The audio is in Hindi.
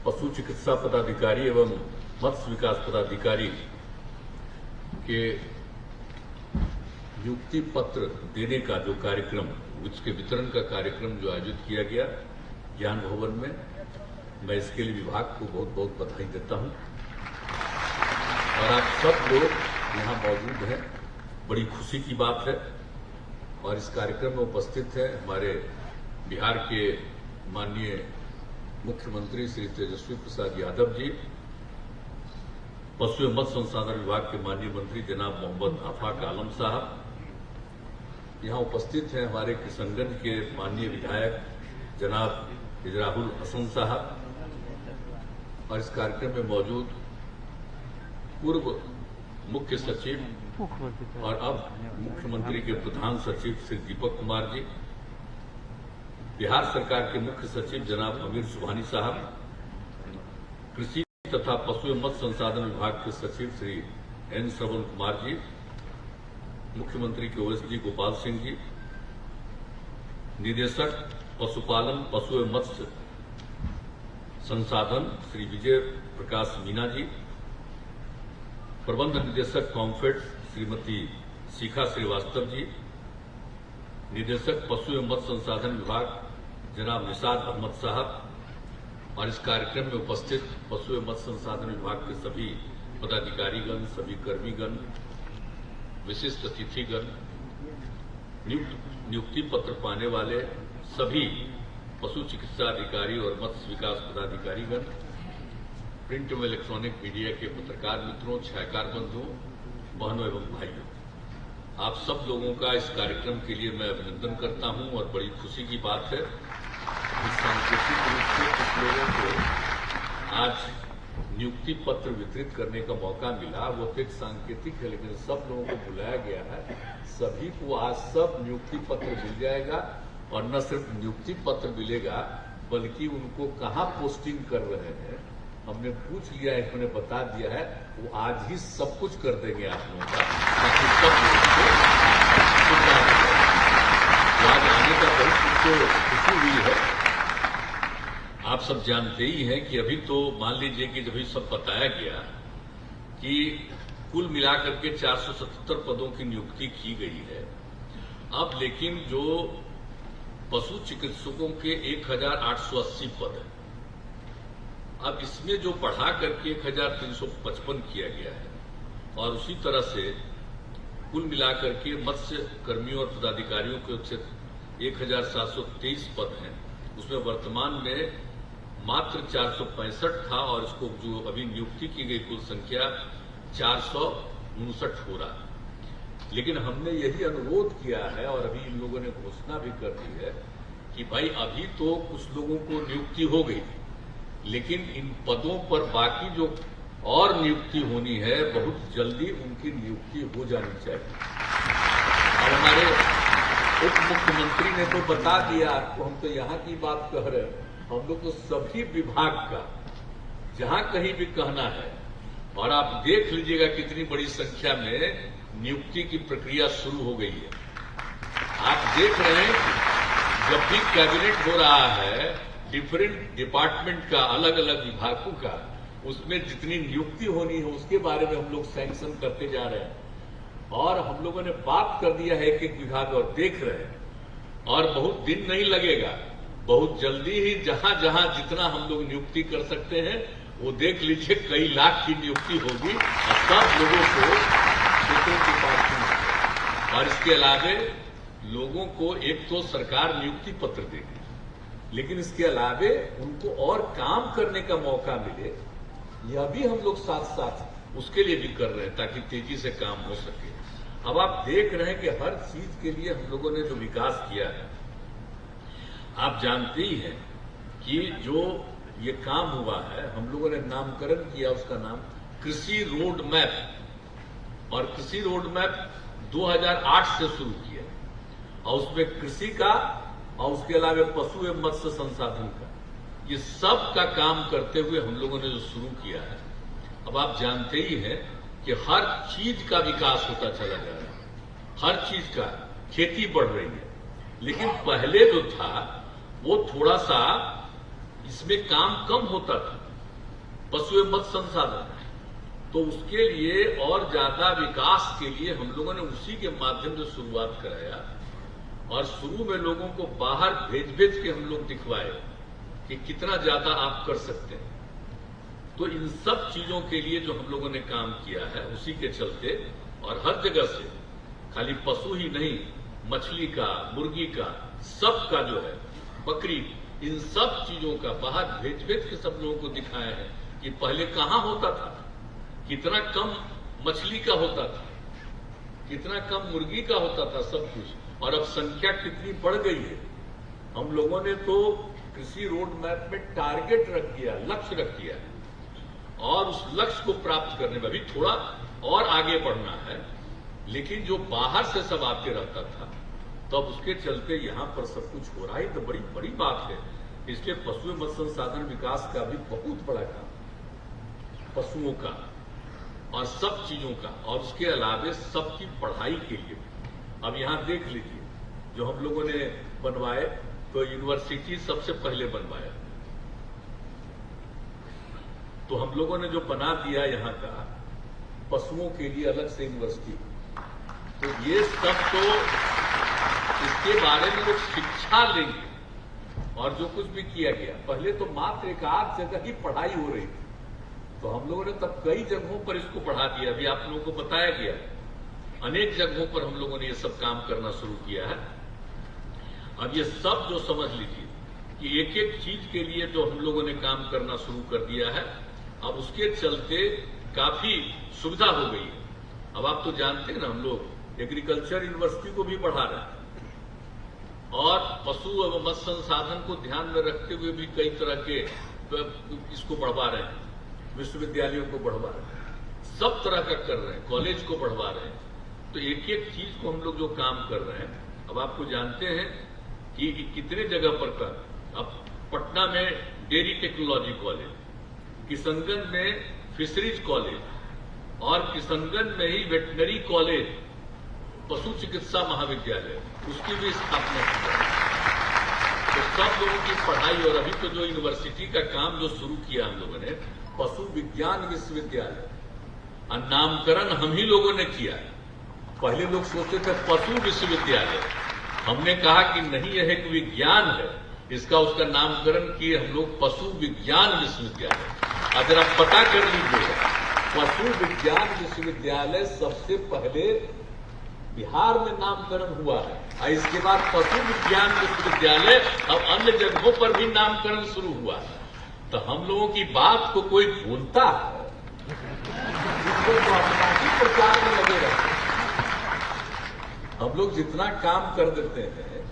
पशु चिकित्सा पदाधिकारी एवं मत्स्य विकास पदाधिकारी के नियुक्ति पत्र देने का जो कार्यक्रम, उसके वितरण का कार्यक्रम जो आयोजित किया गया ज्ञान भवन में, मैं इसके लिए विभाग को बहुत बहुत बधाई देता हूं। और आप सब लोग यहां मौजूद हैं, बड़ी खुशी की बात है। और इस कार्यक्रम में उपस्थित है हमारे बिहार के माननीय मुख्यमंत्री श्री तेजस्वी प्रसाद यादव जी, पशु एवं मत्स्य संसाधन विभाग के माननीय मंत्री जनाब मोहम्मद आफाक आलम साहब, यहां उपस्थित हैं हमारे किशनगंज के माननीय विधायक जनाब इजराहुल हसन साहब, और इस कार्यक्रम में मौजूद पूर्व मुख्य सचिव और अब मुख्यमंत्री के प्रधान सचिव श्री दीपक कुमार जी, बिहार सरकार के मुख्य सचिव जनाब अमीर सुबहानी साहब, कृषि तथा पशु एवं मत्स्य संसाधन विभाग के सचिव श्री एन श्रवण कुमार जी, मुख्यमंत्री के ओएसडी गोपाल सिंह जी, निदेशक पशुपालन पशु एवं मत्स्य संसाधन श्री विजय प्रकाश मीना जी, प्रबंध निदेशक कॉम्फेड श्रीमती शिखा श्रीवास्तव जी, निदेशक पशु एवं मत्स्य संसाधन विभाग जनाब निशाद अहमद साहब, और इस कार्यक्रम में उपस्थित पशु एवं मत्स्य संसाधन विभाग के सभी पदाधिकारीगण, सभी कर्मीगण, विशिष्ट अतिथिगण, नियुक्ति पत्र पाने वाले सभी पशु चिकित्सा अधिकारी और मत्स्य विकास पदाधिकारीगण, प्रिंट एवं इलेक्ट्रॉनिक मीडिया के पत्रकार मित्रों, छायाकार बंधुओं, बहनों एवं भाइयों, आप सब लोगों का इस कार्यक्रम के लिए मैं अभिनंदन करता हूं। और बड़ी खुशी की बात है कि सांकेतिक रूप से कुछ लोगों को आज नियुक्ति पत्र वितरित करने का मौका मिला। वो तो एक सांकेतिक है, लेकिन सब लोगों को बुलाया गया है। सभी को आज सब नियुक्ति पत्र मिल जाएगा, और न सिर्फ नियुक्ति पत्र मिलेगा बल्कि उनको कहाँ पोस्टिंग कर रहे हैं हमने पूछ लिया है, उन्होंने बता दिया है। वो आज ही सब कुछ कर देंगे आप लोगों का, ताकि सब आज आने का बहुत खुशी हुई है। आप सब जानते ही हैं कि अभी तो मान लीजिए कि जब सब बताया गया कि कुल मिलाकर के 477 पदों की नियुक्ति की गई है। अब लेकिन जो पशु चिकित्सकों के 1880 पद है, अब इसमें जो बढ़ा करके 1355 किया गया है, और उसी तरह से कुल मिलाकर के मत्स्य कर्मियों और पदाधिकारियों के 1723 पद हैं। उसमें वर्तमान में मात्र 465 था, और इसको जो अभी नियुक्ति की गई कुल संख्या 459 हो रहा है। लेकिन हमने यही अनुरोध किया है, और अभी इन लोगों ने घोषणा भी कर दी है कि भाई अभी तो कुछ लोगों को नियुक्ति हो गई थी, लेकिन इन पदों पर बाकी जो और नियुक्ति होनी है बहुत जल्दी उनकी नियुक्ति हो जानी चाहिए। और हमारे उप मुख्यमंत्री ने तो बता दिया आपको, हम तो यहाँ की बात कह रहे हैं। हम लोग तो सभी विभाग का जहां कहीं भी कहना है, और आप देख लीजिएगा कितनी बड़ी संख्या में नियुक्ति की प्रक्रिया शुरू हो गई है। आप देख रहे हैं कि जब भी कैबिनेट हो रहा है डिफरेंट डिपार्टमेंट का, अलग अलग विभागों का, उसमें जितनी नियुक्ति होनी है उसके बारे में हम लोग सैंक्शन करते जा रहे हैं। और हम लोगों ने बात कर दिया है एक एक विभाग, और देख रहे हैं। और बहुत दिन नहीं लगेगा, बहुत जल्दी ही जहां जहां जितना हम लोग नियुक्ति कर सकते हैं वो देख लीजिए, कई लाख की नियुक्ति होगी, और सब लोगों को डिफरेंट डिपार्टमेंट। और इसके अलावे लोगों को एक तो सरकार नियुक्ति पत्र देगी, लेकिन इसके अलावे उनको और काम करने का मौका मिले, यह भी हम लोग साथ साथ उसके लिए भी कर रहे हैं, ताकि तेजी से काम हो सके। अब आप देख रहे हैं कि हर चीज के लिए हम लोगों ने जो विकास किया है, आप जानते ही हैं कि जो ये काम हुआ है, हम लोगों ने नामकरण किया उसका नाम कृषि रोड मैप। और कृषि रोड मैप 2008 से शुरू किया, और उसमें कृषि का और उसके अलावा पशु एवं मत्स्य संसाधन का, ये सब का काम करते हुए हम लोगों ने जो शुरू किया है। अब आप जानते ही हैं कि हर चीज का विकास होता चला जा रहा है, हर चीज का, खेती बढ़ रही है। लेकिन पहले जो था वो थोड़ा सा इसमें काम कम होता था, पशु एवं मत्स्य संसाधन। तो उसके लिए और ज्यादा विकास के लिए हम लोगों ने उसी के माध्यम से शुरुआत कराया और शुरू में लोगों को बाहर भेज भेज के हम लोग दिखवाए कि कितना ज्यादा आप कर सकते हैं। तो इन सब चीजों के लिए जो हम लोगों ने काम किया है उसी के चलते और हर जगह से खाली पशु ही नहीं, मछली का, मुर्गी का, सब का जो है, बकरी, इन सब चीजों का बाहर भेज भेज के सब लोगों को दिखाया है कि पहले कहां होता था, कितना कम मछली का होता था, कितना कम मुर्गी का होता था, सब कुछ, और अब संख्या कितनी बढ़ गई है। हम लोगों ने तो कृषि रोड मैप में टारगेट रख दिया, लक्ष्य रख दिया है और उस लक्ष्य को प्राप्त करने में भी थोड़ा और आगे बढ़ना है। लेकिन जो बाहर से सब आते रहता था तब उसके चलते यहां पर सब कुछ हो रहा है, तो बड़ी बड़ी बात है। इसलिए पशु एवं मत्स्य संसाधन विकास का भी बहुत बड़ा काम, पशुओं का और सब चीजों का, और उसके अलावे सबकी पढ़ाई के लिए। अब यहां देख लीजिए, जो हम लोगों ने बनवाए, तो यूनिवर्सिटी सबसे पहले बनवाया, तो हम लोगों ने जो बना दिया यहां का पशुओं के लिए अलग से यूनिवर्सिटी। तो ये सब तो इसके बारे में लोग शिक्षा लेंगे और जो कुछ भी किया गया। पहले तो मात्र एक आध जगह ही पढ़ाई हो रही थी, तो हम लोगों ने तब कई जगहों पर इसको बढ़ा दिया। अभी आप लोगों को बताया गया, अनेक जगहों पर हम लोगों ने ये सब काम करना शुरू किया है। अब ये सब जो समझ लीजिए कि एक एक चीज के लिए जो हम लोगों ने काम करना शुरू कर दिया है, अब उसके चलते काफी सुविधा हो गई है। अब आप तो जानते हैं ना, हम लोग एग्रीकल्चर यूनिवर्सिटी को भी बढ़ा रहे हैं और पशु एवं मत्स्य संसाधन को ध्यान में रखते हुए भी कई तरह के इसको बढ़वा रहे हैं, विश्वविद्यालयों को बढ़वा रहे हैं, सब तरह का कर रहे हैं, कॉलेज को बढ़वा रहे हैं। तो एक एक चीज को हम लोग जो काम कर रहे हैं, अब आपको जानते हैं कि कितने जगह पर कर, अब पटना में डेयरी टेक्नोलॉजी कॉलेज, किशनगंज में फिशरीज कॉलेज और किशनगंज में ही वेटनरी कॉलेज, पशु चिकित्सा महाविद्यालय, उसकी भी स्थापना की है। तो सब लोगों की पढ़ाई, और अभी तो जो यूनिवर्सिटी का काम जो शुरू किया हम लोगों ने, पशु विज्ञान विश्वविद्यालय, और नामकरण हम ही लोगों ने किया है। पहले लोग सोचते थे पशु विश्वविद्यालय, हमने कहा कि नहीं, यह एक विज्ञान है, इसका उसका नामकरण किए हम लोग पशु विज्ञान विश्वविद्यालय। अगर आप पता कर लीजिएगा, पशु विज्ञान विश्वविद्यालय सबसे पहले बिहार में नामकरण हुआ है, और इसके बाद पशु विज्ञान विश्वविद्यालय अब अन्य जगहों पर भी नामकरण शुरू हुआ है। तो हम लोगों की बात को कोई भूलता है, इसको तो अपना ही प्रचार में लगे रहते हैं। हम लोग जितना काम कर देते हैं